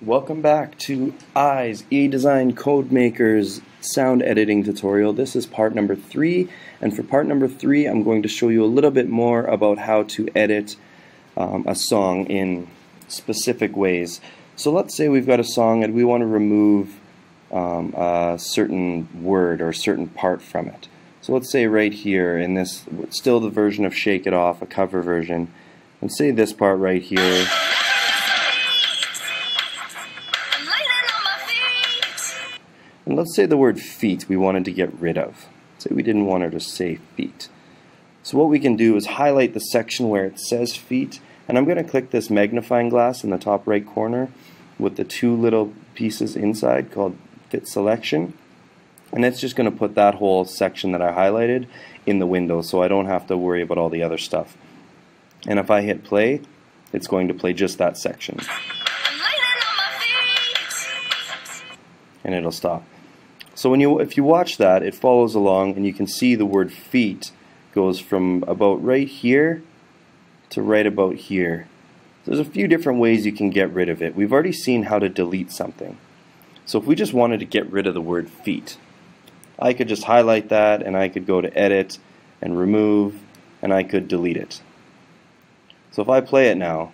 welcome back to eDesign Codemakers sound editing tutorial. This is part number 3, and for part number 3 I'm going to show you a little bit more about how to edit a song in specific ways. So let's say we've got a song and we want to remove a certain word or a certain part from it. So let's say right here in this, still the version of Shake It Off, a cover version, and say this part right here. And let's say the word feet we wanted to get rid of. Say we didn't want her to say feet. So what we can do is highlight the section where it says feet, and I'm going to click this magnifying glass in the top right corner with the two little pieces inside called Fit Selection, and it's just going to put that whole section that I highlighted in the window so I don't have to worry about all the other stuff. And if I hit play, it's going to play just that section. And it'll stop. So if you watch that, it follows along and you can see the word feet goes from about right here to right about here. There's a few different ways you can get rid of it. We've already seen how to delete something. So if we just wanted to get rid of the word feet, I could just highlight that and I could go to edit and remove and I could delete it. So if I play it now,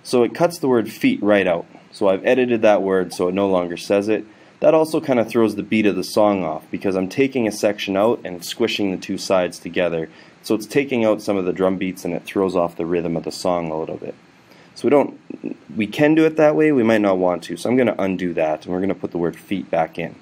so it cuts the word feet right out. So I've edited that word so it no longer says it. That also kind of throws the beat of the song off because I'm taking a section out and squishing the two sides together. So it's taking out some of the drum beats and it throws off the rhythm of the song a little bit. So we can do it that way, we might not want to. So I'm going to undo that and we're going to put the word feet back in.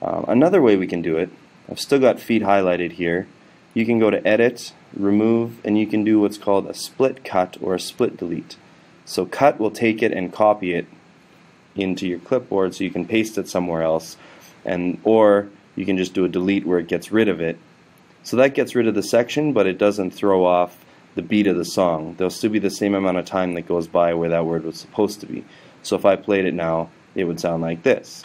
Another way we can do it, I've still got feet highlighted here. You can go to edit, remove, and you can do what's called a split cut or a split delete. So cut will take it and copy it into your clipboard so you can paste it somewhere else, or you can just do a delete where it gets rid of it. So that gets rid of the section, but it doesn't throw off the beat of the song. There'll still be the same amount of time that goes by where that word was supposed to be. So if I played it now, it would sound like this.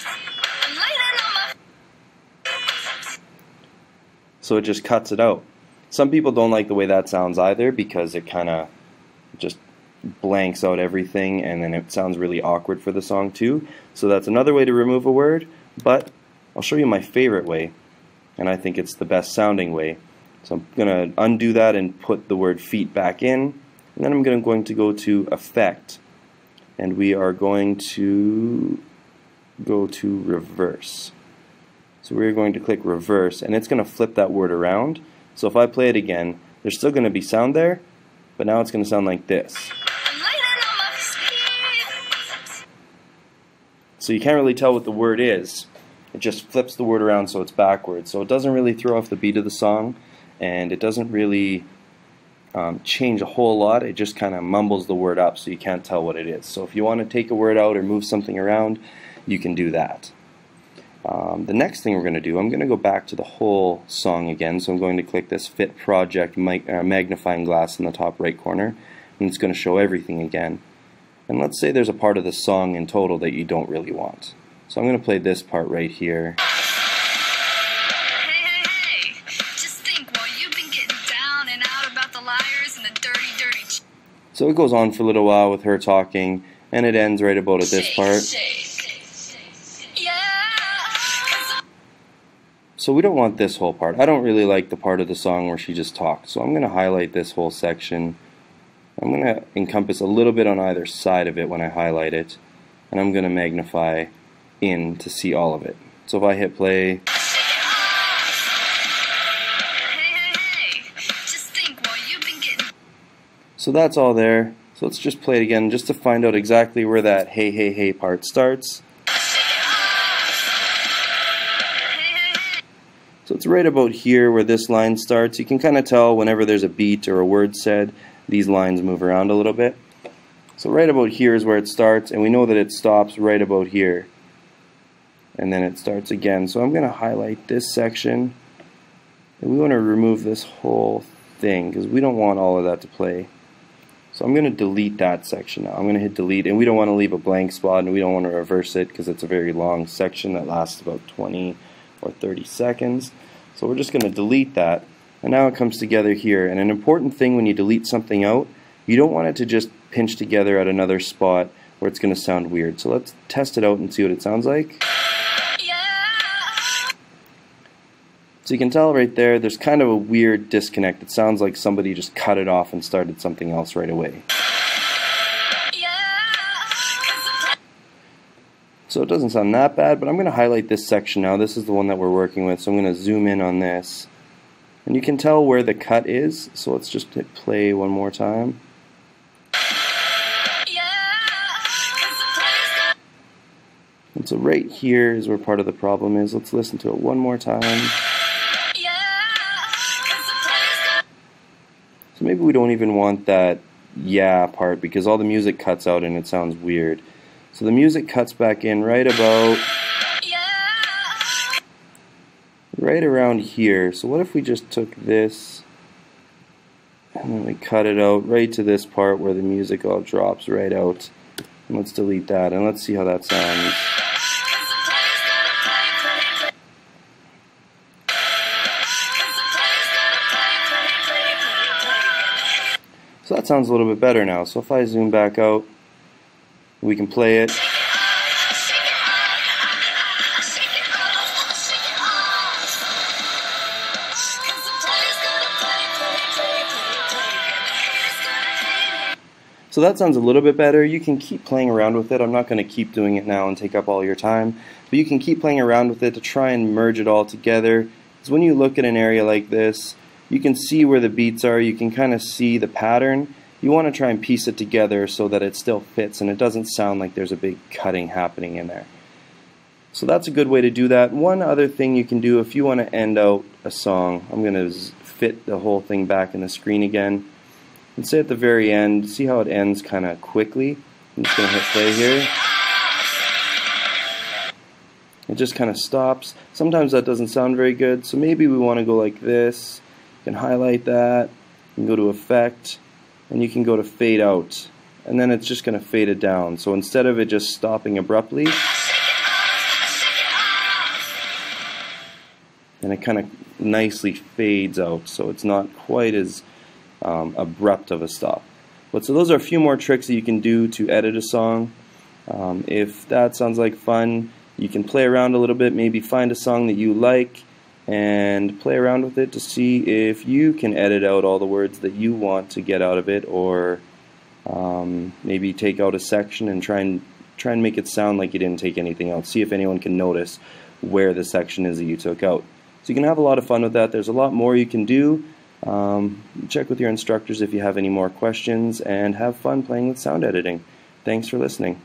So it just cuts it out. Some people don't like the way that sounds either because it kind of just blanks out everything and then it sounds really awkward for the song too. So that's another way to remove a word, but I'll show you my favorite way, and I think it's the best sounding way. So I'm going to undo that and put the word feet back in, and then I'm going to go to Effect, and we are going to go to Reverse. So we're going to click Reverse and it's going to flip that word around. So if I play it again, there's still going to be sound there, but now it's going to sound like this. So you can't really tell what the word is. It just flips the word around so it's backwards. So it doesn't really throw off the beat of the song, and it doesn't really change a whole lot. It just kind of mumbles the word up so you can't tell what it is. So if you want to take a word out or move something around, you can do that. The next thing we're going to do, I'm going to go back to the whole song again. So I'm going to click this Fit Project magnifying glass in the top right corner, and it's going to show everything again. And let's say there's a part of the song in total that you don't really want. So I'm going to play this part right here. Hey, just think while you've been getting down and out about the liars and the dirty So it goes on for a little while with her talking, and it ends right about at this part. So we don't want this whole part. I don't really like the part of the song where she just talked. So I'm going to highlight this whole section. I'm going to encompass a little bit on either side of it when I highlight it, and I'm going to magnify in to see all of it. So if I hit play, so that's all there. So let's just play it again just to find out exactly where that hey hey hey part starts. So it's right about here where this line starts. You can kind of tell whenever there's a beat or a word said, these lines move around a little bit. So right about here is where it starts, and we know that it stops right about here. And then it starts again. So I'm going to highlight this section, and we want to remove this whole thing because we don't want all of that to play. So I'm going to delete that section now. I'm going to hit delete, and we don't want to leave a blank spot, and we don't want to reverse it because it's a very long section that lasts about 20 or 30 seconds. So we're just going to delete that, and now it comes together here. And an important thing when you delete something out You don't want it to just pinch together at another spot where it's going to sound weird. So let's test it out and see what it sounds like. So you can tell right there, there's kind of a weird disconnect. It sounds like somebody just cut it off and started something else right away. So it doesn't sound that bad, but I'm going to highlight this section now. This is the one that we're working with, so I'm going to zoom in on this. And you can tell where the cut is, so let's just hit play one more time. And so right here is where part of the problem is. Let's listen to it one more time. So maybe we don't even want that yeah part because all the music cuts out and it sounds weird. So the music cuts back in right around here. So what if we just took this and then we cut it out right to this part where the music all drops right out. And let's delete that and let's see how that sounds. So that sounds a little bit better now. So if I zoom back out, we can play it. So that sounds a little bit better. You can keep playing around with it. I'm not going to keep doing it now and take up all your time, but you can keep playing around with it to try and merge it all together. Because when you look at an area like this, you can see where the beats are, you can kind of see the pattern. You want to try and piece it together so that it still fits and it doesn't sound like there's a big cutting happening in there. So that's a good way to do that. One other thing you can do if you want to end out a song, I'm going to fit the whole thing back in the screen again. And say at the very end, see how it ends kind of quickly. I'm just going to hit play here. It just kind of stops. Sometimes that doesn't sound very good, so maybe we want to go like this. You can highlight that, you can go to effect, and you can go to fade out. And then it's just going to fade it down. So instead of it just stopping abruptly, and it kind of nicely fades out, so it's not quite as abrupt of a stop. But so those are a few more tricks that you can do to edit a song. If that sounds like fun, you can play around a little bit, maybe find a song that you like and play around with it to see if you can edit out all the words that you want to get out of it, or maybe take out a section and try and make it sound like you didn't take anything out. See if anyone can notice where the section is that you took out. So you can have a lot of fun with that. There's a lot more you can do. Check with your instructors if you have any more questions, and have fun playing with sound editing. Thanks for listening.